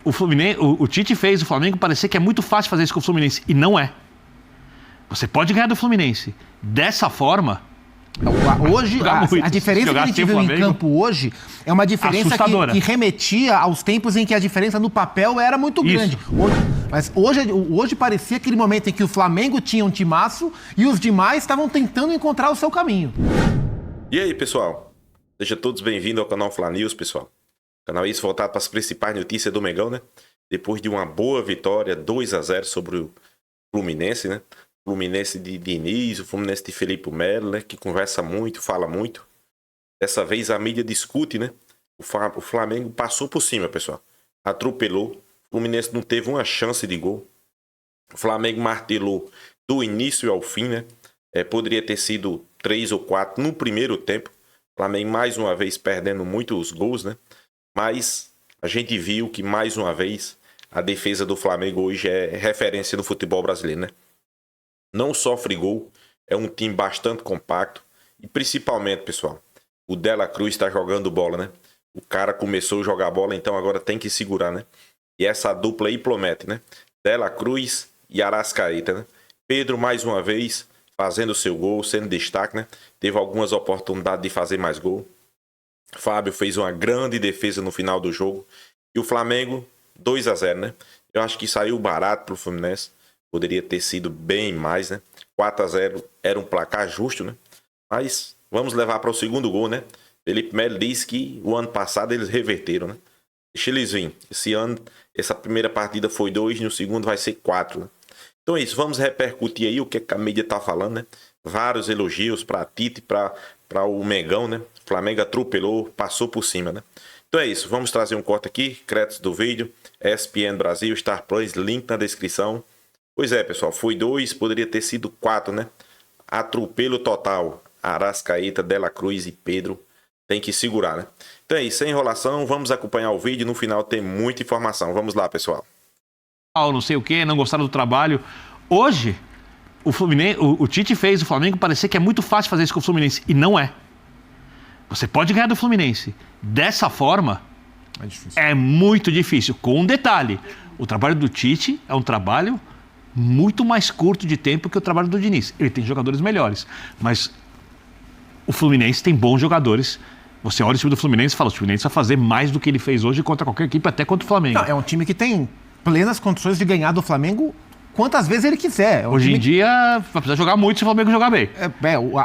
o Fluminense, o Tite fez o Flamengo parecer que é muito fácil fazer isso com o Fluminense. E não é. Você pode ganhar do Fluminense. Dessa forma... Hoje, a diferença que a gente viu em campo hoje é uma diferença que remetia aos tempos em que a diferença no papel era muito grande. Mas hoje parecia aquele momento em que o Flamengo tinha um timaço e os demais estavam tentando encontrar o seu caminho. E aí, pessoal? Sejam todos bem-vindos ao canal Fla News, pessoal. Canal esse voltado para as principais notícias do Mengão, né? Depois de uma boa vitória, 2-0 sobre o Fluminense, né? Fluminense de Diniz, o Fluminense de Felipe Melo, né? Que conversa muito, fala muito. Dessa vez a mídia discute, né? O Flamengo passou por cima, pessoal. Atropelou. O Fluminense não teve uma chance de gol. O Flamengo martelou do início ao fim, né? Poderia ter sido 3 ou 4 no primeiro tempo. O Flamengo mais uma vez perdendo muitos gols, né? Mas a gente viu que mais uma vez a defesa do Flamengo hoje é referência no futebol brasileiro, né? Não sofre gol, é um time bastante compacto e principalmente, pessoal, o De La Cruz está jogando bola, né? O cara começou a jogar bola, então agora tem que segurar, né? E essa dupla aí promete, né? De La Cruz e Arrascaeta, né? Pedro mais uma vez fazendo seu gol, sendo destaque, né? Teve algumas oportunidades de fazer mais gol. Fábio fez uma grande defesa no final do jogo. E o Flamengo, 2-0, né? Eu acho que saiu barato pro Fluminense. Poderia ter sido bem mais, né? 4-0 era um placar justo, né? Mas vamos levar para o segundo gol, né? Felipe Melo disse que o ano passado eles reverteram, né? Deixa eles virem. Esse ano, essa primeira partida foi 2, no segundo vai ser 4, né? Então é isso, vamos repercutir aí o que a mídia tá falando, né? Vários elogios para Tite, para o Mengão, né? O Flamengo atropelou, passou por cima, né? Então é isso, vamos trazer um corte aqui, créditos do vídeo, ESPN Brasil, Star Plus, link na descrição. Pois é, pessoal, foi 2, poderia ter sido 4, né? Atropelo total. Arrascaeta, De La Cruz e Pedro tem que segurar, né? Então é isso, sem enrolação, vamos acompanhar o vídeo. No final tem muita informação. Vamos lá, pessoal. Não sei o que, não gostaram do trabalho. Hoje, o Tite fez o Flamengo parecer que é muito fácil fazer isso com o Fluminense. E não é. Você pode ganhar do Fluminense. Dessa forma, é muito difícil. Com um detalhe, o trabalho do Tite é um trabalho muito mais curto de tempo que o trabalho do Diniz. Ele tem jogadores melhores, mas o Fluminense tem bons jogadores. Você olha o time do Fluminense e fala, o Fluminense vai fazer mais do que ele fez hoje contra qualquer equipe, até contra o Flamengo. Não, é um time que tem plenas condições de ganhar do Flamengo quantas vezes ele quiser. Hoje em dia, vai precisar jogar muito se o Flamengo jogar bem.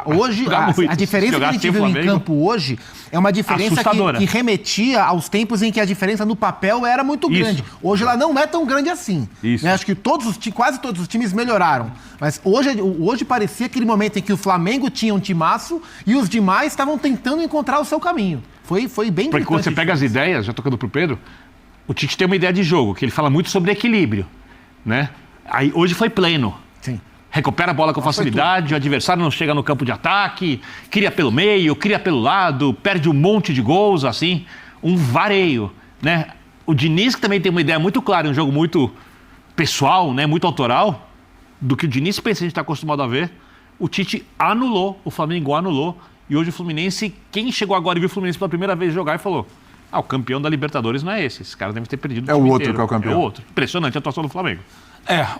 Hoje, a diferença que a gente viu em campo hoje é uma diferença que remetia aos tempos em que a diferença no papel era muito grande. Hoje ela não é tão grande assim. Né? Acho que quase todos os times melhoraram. Mas hoje parecia aquele momento em que o Flamengo tinha um timaço e os demais estavam tentando encontrar o seu caminho. Foi bem Porque quando você pega as ideias, já tocando pro Pedro, o Tite tem uma ideia de jogo, que ele fala muito sobre equilíbrio, né? Aí hoje foi pleno. Sim. Recupera a bola com facilidade, o adversário não chega no campo de ataque, cria pelo meio, cria pelo lado, perde um monte de gols, assim, um vareio, né? O Diniz que também tem uma ideia muito clara, um jogo muito pessoal, né? Muito autoral, do que o Diniz pensa, a gente está acostumado a ver. O Tite anulou, o Flamengo anulou, e hoje o Fluminense, quem chegou agora e viu o Fluminense pela primeira vez jogar e falou, o campeão da Libertadores não é esse, esse cara deve ter perdido o time outro inteiro. Que é o campeão. É o outro. Impressionante a atuação do Flamengo.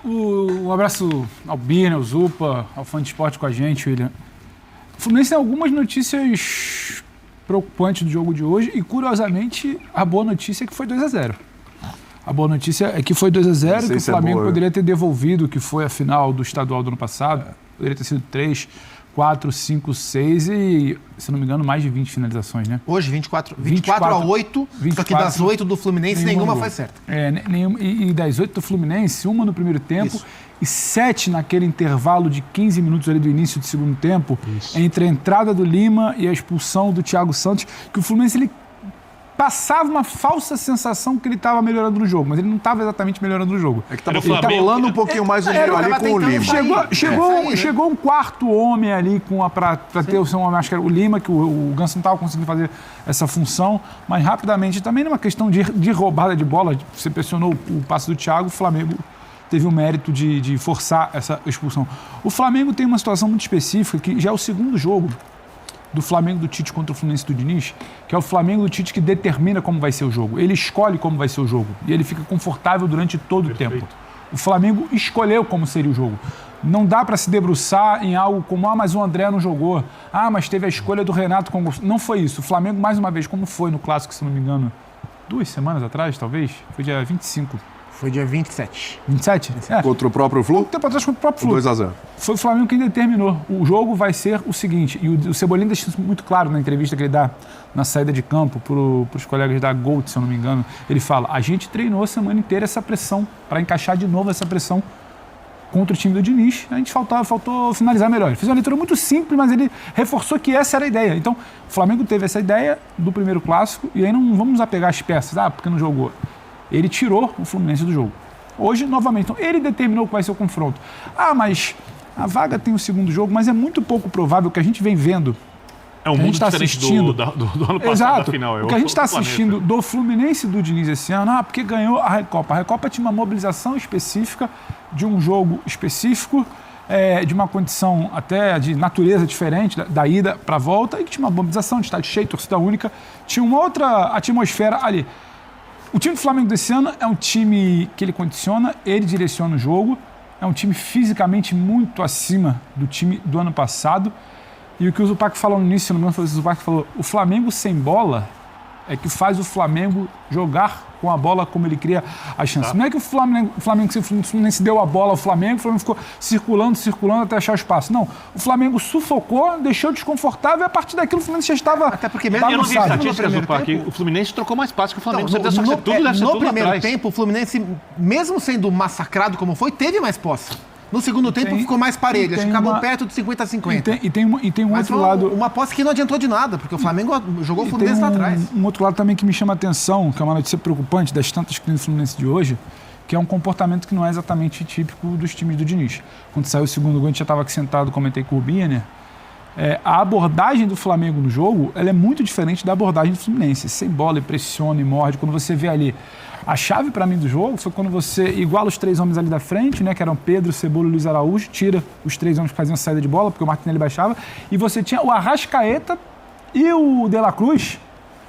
Um abraço ao Bina, ao Zupa, ao fã de esporte com a gente, William. O Fluminense tem algumas notícias preocupantes do jogo de hoje e, curiosamente, a boa notícia é que foi 2-0. A boa notícia é que foi 2-0, que o Flamengo poderia ter devolvido o que foi a final do estadual do ano passado. Poderia ter sido 3, 4, 5, 6 e, se não me engano, mais de 20 finalizações, né? Hoje, 24-8, só que das 8 do Fluminense, nenhuma foi certa. E das 8 do Fluminense, uma no primeiro tempo e 7 naquele intervalo de 15 minutos ali do início do segundo tempo, entre a entrada do Lima e a expulsão do Thiago Santos, que o Fluminense ele passava uma falsa sensação que ele estava melhorando no jogo, mas ele não estava exatamente melhorando no jogo. É que estava rolando um pouquinho mais o nível ali com o Lima. Chegou um quarto homem ali para ter o seu homem, acho que era o Lima, que o Ganso não estava conseguindo fazer essa função, mas rapidamente, também numa questão de roubada de bola, você pressionou o passe do Thiago, o Flamengo teve o mérito de forçar essa expulsão. O Flamengo tem uma situação muito específica, que já é o segundo jogo do Flamengo do Tite contra o Fluminense do Diniz, que é o Flamengo do Tite que determina como vai ser o jogo. Ele escolhe como vai ser o jogo e ele fica confortável durante todo o tempo. O Flamengo escolheu como seria o jogo. Não dá para se debruçar em algo como, mas o André não jogou. Mas teve a escolha do Renato. Não foi isso. O Flamengo, mais uma vez, como foi no Clássico, se não me engano, 2 semanas atrás, talvez, foi dia 25. Foi dia 27. 27? Contra o próprio Flu? Um tempo atrás contra o próprio Flu. 2-0. Foi o Flamengo quem determinou. O jogo vai ser o seguinte, e o Cebolinha deixa isso muito claro na entrevista que ele dá na saída de campo para os colegas da Gold, se eu não me engano. Ele fala, a gente treinou a semana inteira essa pressão, para encaixar de novo essa pressão contra o time do Diniz. A gente faltou finalizar melhor. Ele fez uma leitura muito simples, mas ele reforçou que essa era a ideia. Então, o Flamengo teve essa ideia do primeiro clássico, e aí não vamos apegar as peças, porque não jogou. Ele tirou o Fluminense do jogo. Hoje, novamente, então, ele determinou que vai ser o confronto. Mas a vaga tem o segundo jogo, mas é muito pouco provável que a gente vem vendo. É um mundo diferente do ano passado da final. O que a gente está assistindo do Fluminense do Diniz esse ano, porque ganhou a Recopa. A Recopa tinha uma mobilização específica de um jogo específico, de uma condição até de natureza diferente, da ida para a volta, e que tinha uma mobilização de estádio cheio, torcida única. Tinha uma outra atmosfera ali. O time do Flamengo desse ano é um time que ele condiciona, ele direciona o jogo, é um time fisicamente muito acima do time do ano passado. E o que o Zupac falou no início, se não me engano, o Zupac falou, o Flamengo sem bola é que faz o Flamengo jogar com a bola como ele cria a chance. Não é que o Flamengo se deu a bola ao Flamengo, o Flamengo ficou circulando até achar o espaço. Não, o Flamengo sufocou, deixou desconfortável e a partir daquilo o Fluminense já estava até porque mesmo eu não vi estatísticas do parque. O Fluminense trocou mais passes que o Flamengo. No primeiro tempo, o Fluminense, mesmo sendo massacrado como foi, teve mais posse. No segundo tempo ficou mais parelho, acho que acabou perto de 50-50. E tem um outro lado... Uma posse que não adiantou de nada, porque o Flamengo jogou o Fluminense lá atrás. Um outro lado também que me chama a atenção, que é uma notícia preocupante das tantas críticas do Fluminense de hoje, que é um comportamento que não é exatamente típico dos times do Diniz. Quando saiu o segundo gol, a gente já estava aqui sentado, comentei com o Biner, a abordagem do Flamengo no jogo, ela é muito diferente da abordagem do Fluminense. Sem bola, pressiona e morde. Quando você vê ali... A chave para mim do jogo foi quando você iguala os 3 homens ali da frente, né, que eram Pedro, Cebola e Luiz Araújo, tira os 3 homens que faziam saída de bola, porque o Martinelli baixava, e você tinha o Arrascaeta e o De La Cruz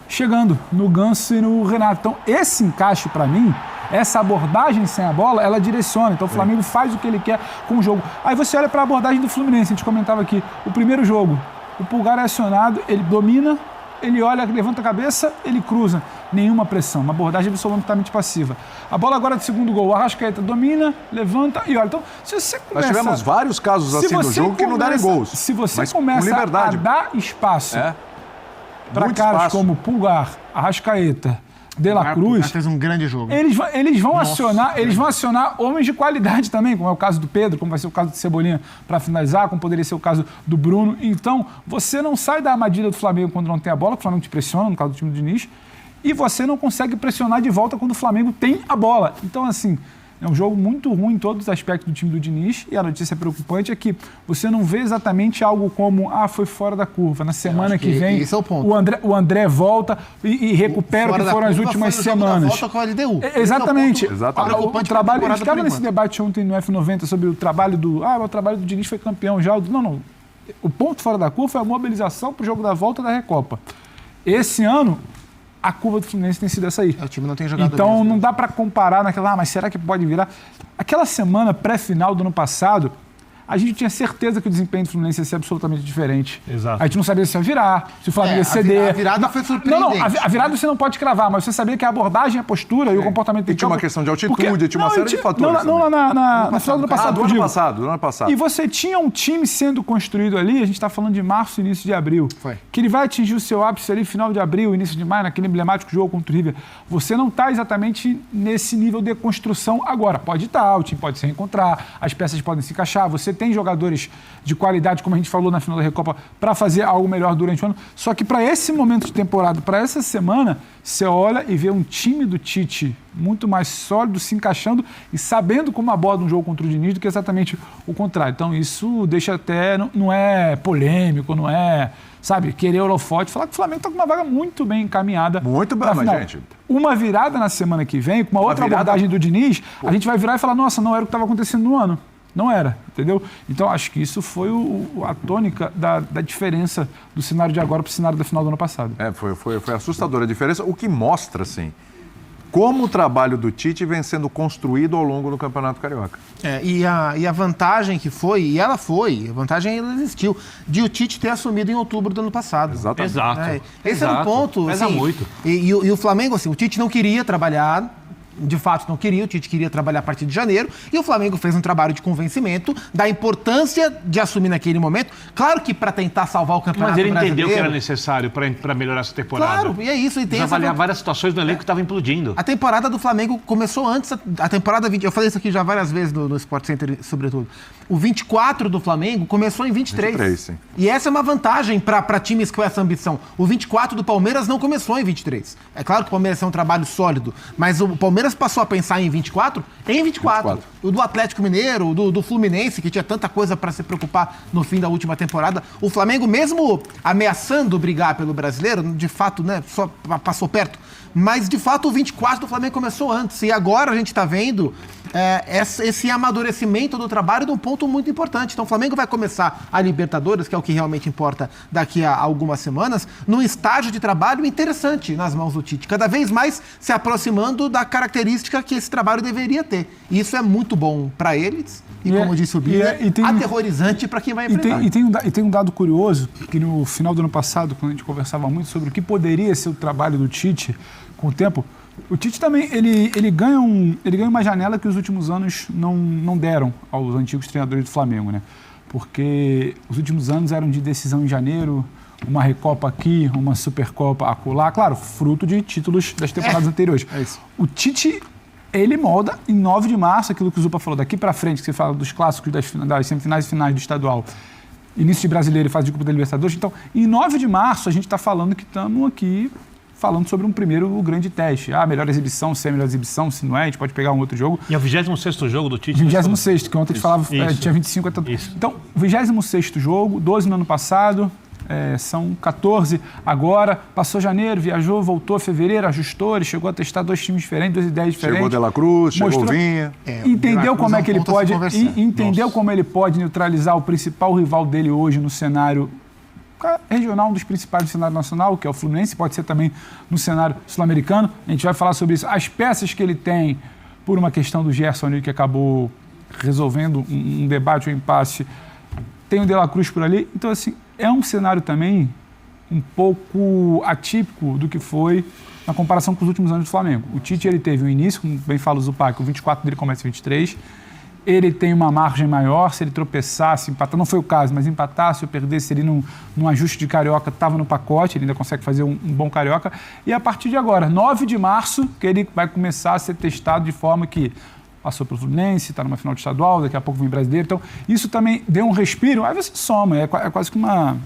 chegando no Ganso e no Renato. Então, esse encaixe para mim, essa abordagem sem a bola, ela direciona. Então, o Flamengo faz o que ele quer com o jogo. Aí você olha para a abordagem do Fluminense, a gente comentava aqui, o primeiro jogo, o Pulgar é acionado, ele domina, ele olha, levanta a cabeça, ele cruza. Nenhuma pressão, uma abordagem absolutamente passiva. A bola agora do segundo gol, o Arrascaeta domina, levanta e olha. Então, se você começa... Nós tivemos vários casos assim no jogo que não deram gols. Se você começa a dar espaço para caras como Pulgar, Arrascaeta, De La Cruz... fez um grande jogo. Eles vão acionar homens de qualidade também, como é o caso do Pedro, como vai ser o caso do Cebolinha para finalizar, como poderia ser o caso do Bruno. Então, você não sai da armadilha do Flamengo quando não tem a bola, porque o Flamengo te pressiona, no caso do time do Diniz, e você não consegue pressionar de volta quando o Flamengo tem a bola. Então, assim, é um jogo muito ruim em todos os aspectos do time do Diniz, e a notícia preocupante é que você não vê exatamente algo como, foi fora da curva. Na semana que vem, esse é o ponto. O André volta e recupera o que foram as últimas semanas. Volta com a LDU. Exatamente. O trabalho, a gente estava nesse debate ontem no F90 sobre o trabalho o trabalho do Diniz foi campeão já. Não. O ponto fora da curva foi a mobilização para o jogo da volta da Recopa. Esse ano, a curva do Fluminense tem sido essa aí. O time não tem jogado Então, mesmo. não dá para comparar naquela, mas será que pode virar? Aquela semana pré-final do ano passado, a gente tinha certeza que o desempenho do Fluminense ia ser absolutamente diferente. Exato. A gente não sabia se ia virar, se o Flamengo ia ceder. A virada foi surpreendente. A virada você não pode cravar, mas você sabia que a abordagem, a postura e o comportamento... E tinha uma questão de altitude, tinha uma série de fatores. No final do ano passado. Do ano passado. E você tinha um time sendo construído ali, a gente está falando de março, início de abril. Foi. Que ele vai atingir o seu ápice ali, final de abril, início de maio, naquele emblemático jogo contra o River. Você não está exatamente nesse nível de construção agora. Pode estar, o time pode se reencontrar, as peças podem se encaixar, você tem jogadores de qualidade, como a gente falou na final da Recopa, para fazer algo melhor durante o ano. Só que para esse momento de temporada, para essa semana, você olha e vê um time do Tite muito mais sólido, se encaixando e sabendo como aborda um jogo contra o Diniz do que exatamente o contrário. Então isso deixa até... Não é polêmico, não é... Sabe, querer holofote, falar que o Flamengo está com uma vaga muito bem encaminhada. Muito bem, mas, gente... Uma virada na semana que vem, com uma outra abordagem do Diniz, a gente vai virar e falar, nossa, não era o que estava acontecendo no ano. Não era, entendeu? Então, acho que isso foi a tônica da diferença do cenário de agora para o cenário da final do ano passado. Foi assustadora a diferença, o que mostra, assim, como o trabalho do Tite vem sendo construído ao longo do Campeonato Carioca. E a vantagem que foi, a vantagem ela existiu, de o Tite ter assumido em outubro do ano passado. Exatamente. Exato. Esse era um ponto. Pesa assim, muito. E o Flamengo, assim, o Tite não queria trabalhar. De fato, não queria. O Tite queria trabalhar a partir de janeiro. E o Flamengo fez um trabalho de convencimento da importância de assumir naquele momento. Claro que para tentar salvar o campeonato brasileiro... Mas ele entendeu que era necessário para melhorar essa temporada. Claro, e é isso. E tem avaliar várias situações do elenco que estavam implodindo. A temporada do Flamengo começou antes. A temporada 20... Eu falei isso aqui já várias vezes no Sport Center, sobretudo. O 24 do Flamengo começou em 23. 23, sim. E essa é uma vantagem para times com essa ambição. O 24 do Palmeiras não começou em 23. É claro que o Palmeiras é um trabalho sólido, mas o Palmeiras passou a pensar em 24 em 24. O do Atlético Mineiro, do Fluminense, que tinha tanta coisa para se preocupar no fim da última temporada. O Flamengo, mesmo ameaçando brigar pelo brasileiro, de fato, né, só passou perto. Mas, de fato, o 24 do Flamengo começou antes. E agora a gente está vendo esse amadurecimento do trabalho de um ponto muito importante. Então, o Flamengo vai começar a Libertadores, que é o que realmente importa daqui a algumas semanas, num estágio de trabalho interessante nas mãos do Tite. Cada vez mais se aproximando da característica que esse trabalho deveria ter. E isso é muito bom para eles. E como disse o Bira, aterrorizante para quem vai enfrentar. E tem um dado curioso, que no final do ano passado, quando a gente conversava muito sobre o que poderia ser o trabalho do Tite com o tempo, o Tite também ele ganha uma janela que os últimos anos não deram aos antigos treinadores do Flamengo, né? Porque os últimos anos eram de decisão em janeiro, uma Recopa aqui, uma Supercopa acolá, claro, fruto de títulos das temporadas anteriores. O Tite... ele molda em 9 de março, aquilo que o Zupa falou, daqui para frente, que você fala dos clássicos das semifinais e finais do estadual, início de brasileiro e fase de Copa da Libertadores. Então, em 9 de março, a gente está falando que estamos aqui falando sobre um primeiro grande teste. Melhor exibição, se é melhor exibição, se não é, a gente pode pegar um outro jogo. E é o 26º jogo do Tite? 26º, que ontem a gente falava, tinha 25. Então, 26º jogo, 12 no ano passado, são 14 agora, passou janeiro, viajou, voltou fevereiro, ajustou, ele chegou a testar 2 times diferentes, 2 ideias diferentes. Chegou De La Cruz, chegou Vinha. Entendeu como é que ele pode, entendeu como ele pode neutralizar o principal rival dele hoje no cenário regional, um dos principais do cenário nacional, que é o Fluminense, pode ser também no cenário sul-americano. A gente vai falar sobre isso. As peças que ele tem, por uma questão do Gerson ali, que acabou resolvendo um debate, um impasse, tem o De La Cruz por ali. Então, assim, é um cenário também um pouco atípico do que foi na comparação com os últimos anos do Flamengo. O Tite, ele teve um início, como bem fala o Zupac, o 24 dele começa em 23. Ele tem uma margem maior, se ele tropeçasse, empatar, não foi o caso, mas empatasse ou perdesse ele num ajuste de Carioca, estava no pacote, ele ainda consegue fazer um bom Carioca. E a partir de agora, 9 de março, que ele vai começar a ser testado de forma que passou pelo Fluminense, está numa final de estadual, daqui a pouco vem brasileiro. Então, isso também deu um respiro. Aí você soma, é quase que uma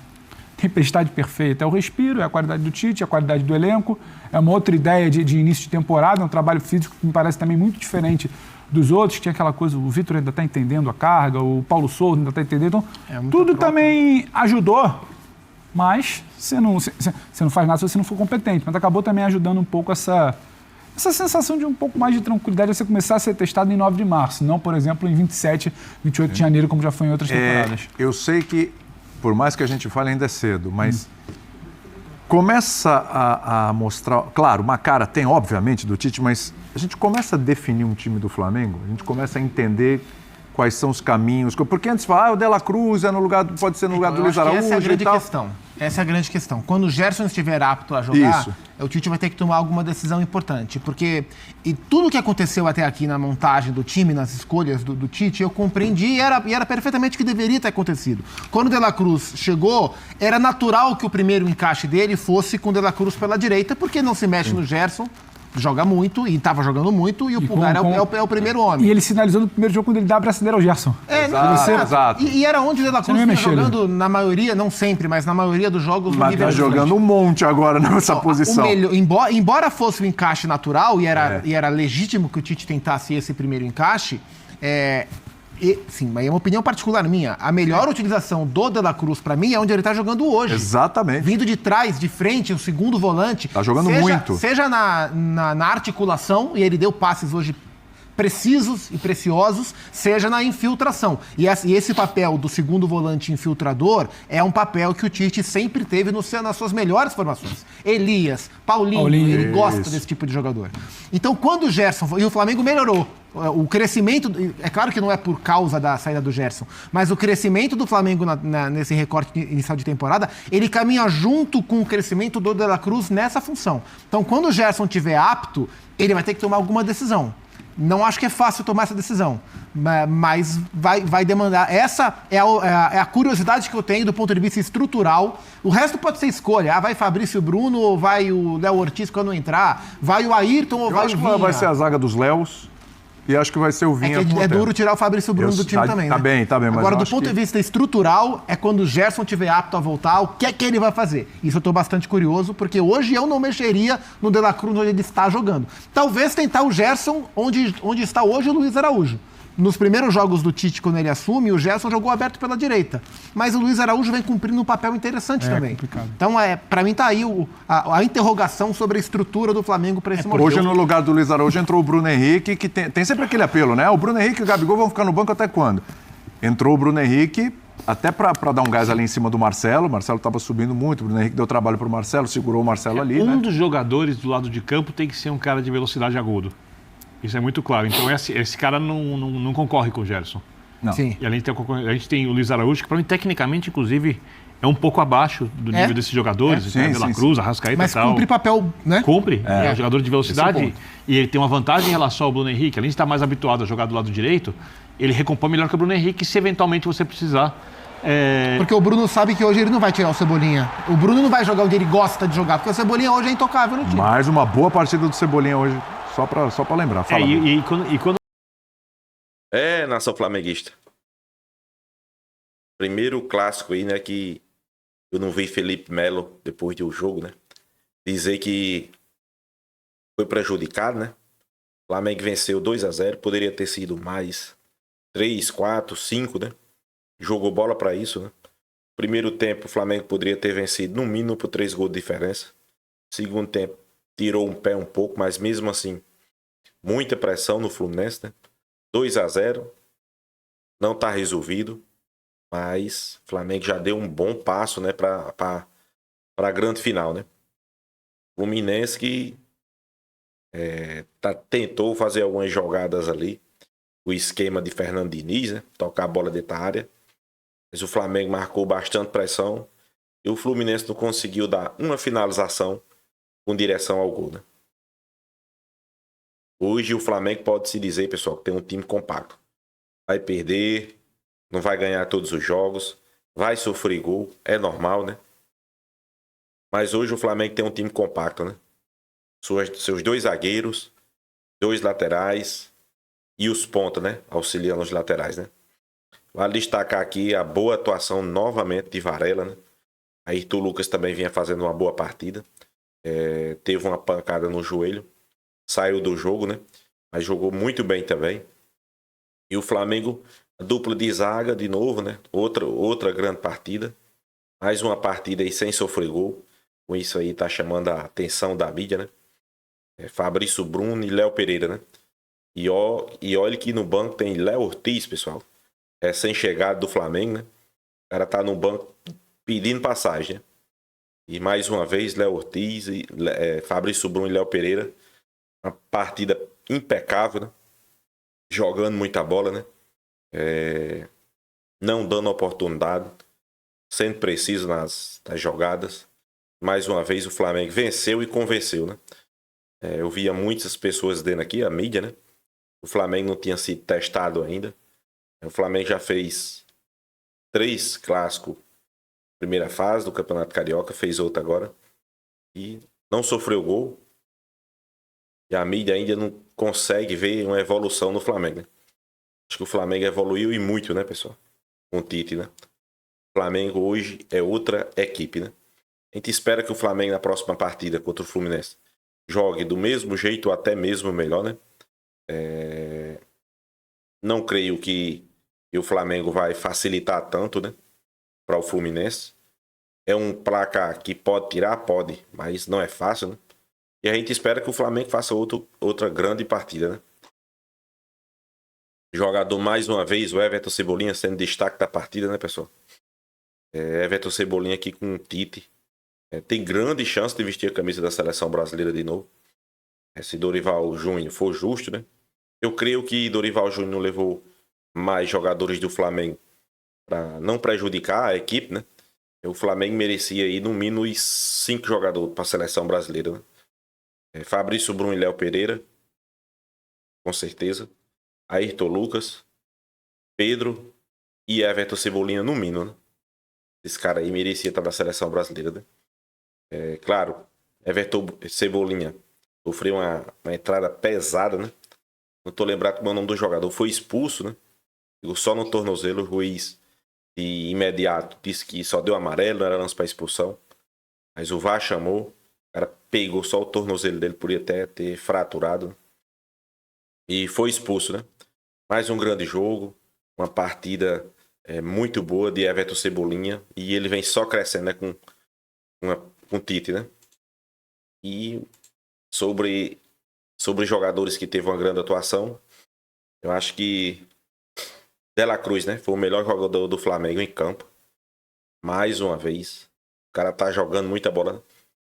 tempestade perfeita. É o respiro, é a qualidade do Tite, é a qualidade do elenco, é uma outra ideia de início de temporada, um trabalho físico que me parece também muito diferente dos outros, que tinha aquela coisa, o Vitor ainda está entendendo a carga, o Paulo Souza ainda está entendendo. Então, tudo também ajudou, mas você não faz nada se você não for competente. Mas acabou também ajudando um pouco essa sensação de um pouco mais de tranquilidade, você começar a ser testado em 9 de março, não, por exemplo, em 27, 28 de janeiro, como já foi em outras temporadas. Eu sei que, por mais que a gente fale, ainda é cedo, mas começa a mostrar... Claro, uma cara tem, obviamente, do Tite, mas a gente começa a definir um time do Flamengo, a gente começa a entender quais são os caminhos, porque antes fala, o De La Cruz pode ser no lugar do Luiz Araújo essa é a grande questão. Essa é a grande questão. Quando o Gerson estiver apto a jogar, o Tite vai ter que tomar alguma decisão importante. Porque tudo que aconteceu até aqui na montagem do time, nas escolhas do Tite, eu compreendi e era perfeitamente o que deveria ter acontecido. Quando o De La Cruz chegou, era natural que o primeiro encaixe dele fosse com o De La Cruz pela direita, porque não se mexe no Gerson. Joga muito, e estava jogando muito, e o Pulgar é o primeiro homem. E ele sinalizou no primeiro jogo quando ele dá a braçadeira ao Gerson. Exato. E era onde o De La Cruz vinha jogando, na maioria, não sempre, mas na maioria dos jogos no nível. Mas tá jogando um monte agora nessa posição. Embora fosse o encaixe natural, e era legítimo que o Tite tentasse esse primeiro encaixe, sim, mas é uma opinião particular minha. A melhor utilização do De La Cruz, pra mim, é onde ele tá jogando hoje. Exatamente. Vindo de trás, de frente, o segundo volante. Tá jogando muito. Seja na articulação, e ele deu passes hoje precisos e preciosos seja na infiltração. E esse papel do segundo volante infiltrador é um papel que o Tite sempre teve nas suas melhores formações. Elias, Paulinho, ele gosta desse tipo de jogador. Então, quando o Gerson... E o Flamengo melhorou. O crescimento... É claro que não é por causa da saída do Gerson, mas o crescimento do Flamengo nesse recorte inicial de temporada, ele caminha junto com o crescimento do De La Cruz nessa função. Então, quando o Gerson estiver apto, ele vai ter que tomar alguma decisão. Não acho que é fácil tomar essa decisão, mas vai demandar. Essa é a curiosidade que eu tenho do ponto de vista estrutural. O resto pode ser escolha. Vai Fabrício Bruno ou vai o Léo Ortiz quando entrar? Vai o Ayrton ou vai o Vinha? Vai ser a zaga dos Léos. E acho que vai ser o Vinha. É duro tirar o Fabrício Bruno do time também, né? Tá bem. Mas agora, do ponto de vista estrutural, é quando o Gerson estiver apto a voltar, o que é que ele vai fazer? Isso eu estou bastante curioso, porque hoje eu não mexeria no De La Cruz onde ele está jogando. Talvez tentar o Gerson onde está hoje o Luiz Araújo. Nos primeiros jogos do Tite, quando ele assume, o Gerson jogou aberto pela direita. Mas o Luiz Araújo vem cumprindo um papel interessante também. Complicado. Então, para mim, tá aí a interrogação sobre a estrutura do Flamengo para esse momento. Hoje, no lugar do Luiz Araújo, entrou o Bruno Henrique, que tem sempre aquele apelo, né? O Bruno Henrique e o Gabigol vão ficar no banco até quando? Entrou o Bruno Henrique, até para dar um gás ali em cima do Marcelo. O Marcelo estava subindo muito, o Bruno Henrique deu trabalho para o Marcelo, segurou o Marcelo ali, né? Um dos jogadores do lado de campo tem que ser um cara de velocidade agudo. Isso é muito claro. Então, esse cara não concorre com o Gerson. Não. Sim. E a gente tem o Luiz Araújo, que para mim, tecnicamente, inclusive, é um pouco abaixo do nível desses jogadores. De La Cruz, Arrascaeta e tal. Mas cumpre papel, né? Cumpre. É um jogador de velocidade. E ele tem uma vantagem em relação ao Bruno Henrique. Além de estar mais habituado a jogar do lado direito, ele recompõe melhor que o Bruno Henrique se eventualmente você precisar. Porque o Bruno sabe que hoje ele não vai tirar o Cebolinha. O Bruno não vai jogar onde ele gosta de jogar, porque o Cebolinha hoje é intocável no time. Mais uma boa partida do Cebolinha hoje. Só pra lembrar. Fala, quando... Nação flamenguista. Primeiro clássico aí, né, que eu não vi Felipe Melo depois do jogo, né? Dizer que foi prejudicado, né? O Flamengo venceu 2-0, poderia ter sido mais 3, 4, 5, né? Jogou bola pra isso, né? Primeiro tempo, o Flamengo poderia ter vencido no mínimo por 3 gols de diferença. Segundo tempo, tirou um pé um pouco, mas mesmo assim, muita pressão no Fluminense, né? 2-0, não tá resolvido, mas o Flamengo já deu um bom passo, né, para a grande final, né? Fluminense que tentou fazer algumas jogadas ali, o esquema de Fernando Diniz, né? Tocar a bola dentro da área, mas o Flamengo marcou bastante pressão e o Fluminense não conseguiu dar uma finalização com direção ao gol, né? Hoje o Flamengo pode se dizer, pessoal, que tem um time compacto. Vai perder, não vai ganhar todos os jogos, vai sofrer gol, é normal, né? Mas hoje o Flamengo tem um time compacto, né? Seus 2 zagueiros, 2 laterais e os pontas, né? Auxiliando os laterais, né? Vale destacar aqui a boa atuação novamente de Varela, né? Ayrton Lucas também vinha fazendo uma boa partida. Teve uma pancada no joelho. Saiu do jogo, né? Mas jogou muito bem também. E o Flamengo, a dupla de zaga, de novo, né? Outra grande partida. Mais uma partida aí sem sofrer gol. Com isso aí tá chamando a atenção da mídia, né? Fabrício Bruno e Léo Pereira, né? E olha que no banco tem Léo Ortiz, pessoal. Recém-chegado do Flamengo, né? O cara tá no banco pedindo passagem, né? E mais uma vez, Léo Ortiz, Fabrício Bruno e Léo Pereira. Uma partida impecável, né? Jogando muita bola, né? Não dando oportunidade, sendo preciso nas jogadas. Mais uma vez o Flamengo venceu e convenceu, né? Eu via muitas pessoas dentro aqui, a mídia, né? O Flamengo não tinha sido testado ainda. O Flamengo já fez 3 clássicos primeira fase do Campeonato Carioca, fez outra agora e não sofreu gol. E a mídia ainda não consegue ver uma evolução no Flamengo, né? Acho que o Flamengo evoluiu e muito, né, pessoal? Com o Tite, né? O Flamengo hoje é outra equipe, né? A gente espera que o Flamengo na próxima partida contra o Fluminense jogue do mesmo jeito ou até mesmo melhor, né? Não creio que o Flamengo vai facilitar tanto, né? Para o Fluminense. É um placar que pode tirar? Pode, mas não é fácil, né? E a gente espera que o Flamengo faça outra grande partida, né? Jogador, mais uma vez, o Everton Cebolinha sendo destaque da partida, né, pessoal? Everton Cebolinha aqui com o Tite. Tem grande chance de vestir a camisa da seleção brasileira de novo. Se Dorival Júnior for justo, né? Eu creio que Dorival Júnior levou mais jogadores do Flamengo para não prejudicar a equipe, né? O Flamengo merecia aí no mínimo 5 jogadores para a seleção brasileira, né? Fabrício Bruno e Léo Pereira, com certeza. Ayrton Lucas, Pedro e Everton Cebolinha no mínimo, né? Esse cara aí merecia estar na seleção brasileira, né? Claro, Everton Cebolinha sofreu uma entrada pesada, né? Não tô lembrado como é o nome do jogador. Foi expulso, né? Só no tornozelo, o juiz de imediato disse que só deu amarelo, não era lance para expulsão. Mas o VAR chamou, o cara pegou só o tornozelo dele, podia até ter fraturado, né? E foi expulso, né? Mais um grande jogo, uma partida muito boa de Everton Cebolinha. E ele vem só crescendo, né? Com o Tite, né? E sobre jogadores que teve uma grande atuação, eu acho que De La Cruz, né? Foi o melhor jogador do Flamengo em campo. Mais uma vez. O cara tá jogando muita bola, né?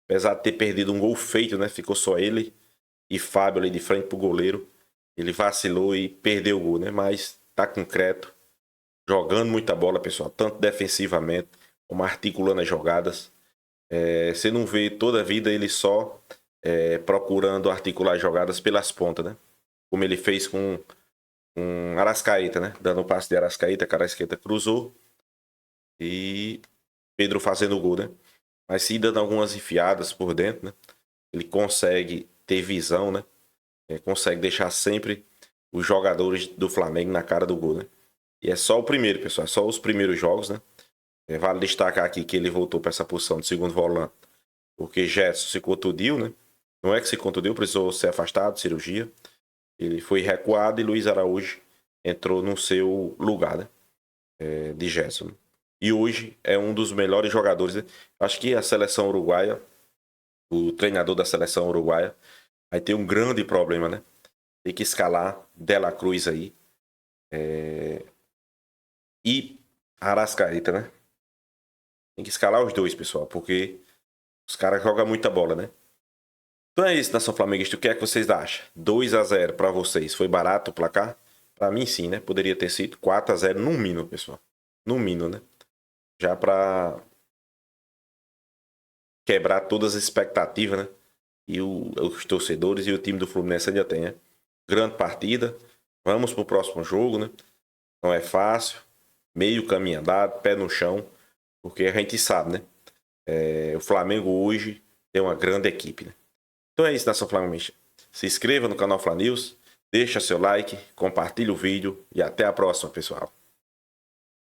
Apesar de ter perdido um gol feito, né? Ficou só ele e Fábio ali de frente pro goleiro. Ele vacilou e perdeu o gol, né? Mas tá concreto. Jogando muita bola, pessoal. Tanto defensivamente como articulando as jogadas. Você não vê toda a vida ele só procurando articular as jogadas pelas pontas, né? Como ele fez com Arrascaeta, né? Dando um passe de Arrascaeta, que Arrascaeta cruzou. E Pedro fazendo o gol, né? Mas se dando algumas enfiadas por dentro, né? Ele consegue ter visão, né? Consegue deixar sempre os jogadores do Flamengo na cara do gol, né? E é só o primeiro, pessoal. É só os primeiros jogos, né? Vale destacar aqui que ele voltou para essa posição de segundo volante. Porque Gerson se contundiu, né? Não é que se contundiu, precisou ser afastado, cirurgia. Ele foi recuado e Luiz Araújo entrou no seu lugar, né? De Gerson. E hoje é um dos melhores jogadores, né? Acho que a seleção uruguaia, o treinador da seleção uruguaia, vai ter um grande problema, né? Tem que escalar De La Cruz aí. E Arrascaeta, né? Tem que escalar os dois, pessoal, porque os caras jogam muita bola, né? Então é isso, nação flamenguista. O que é que vocês acham? 2-0 para vocês. Foi barato o placar? Para mim, sim, né? Poderia ter sido 4-0 no mínimo, pessoal. No mínimo, né? Já para quebrar todas as expectativas, né? E os torcedores e o time do Fluminense ainda tem, né? Grande partida. Vamos pro próximo jogo, né? Não é fácil. Meio caminho andado, pé no chão. Porque a gente sabe, né? O Flamengo hoje tem uma grande equipe, né? Então é isso, nação flamenguista. Se inscreva no canal Fla News, deixa seu like, compartilhe o vídeo e até a próxima, pessoal.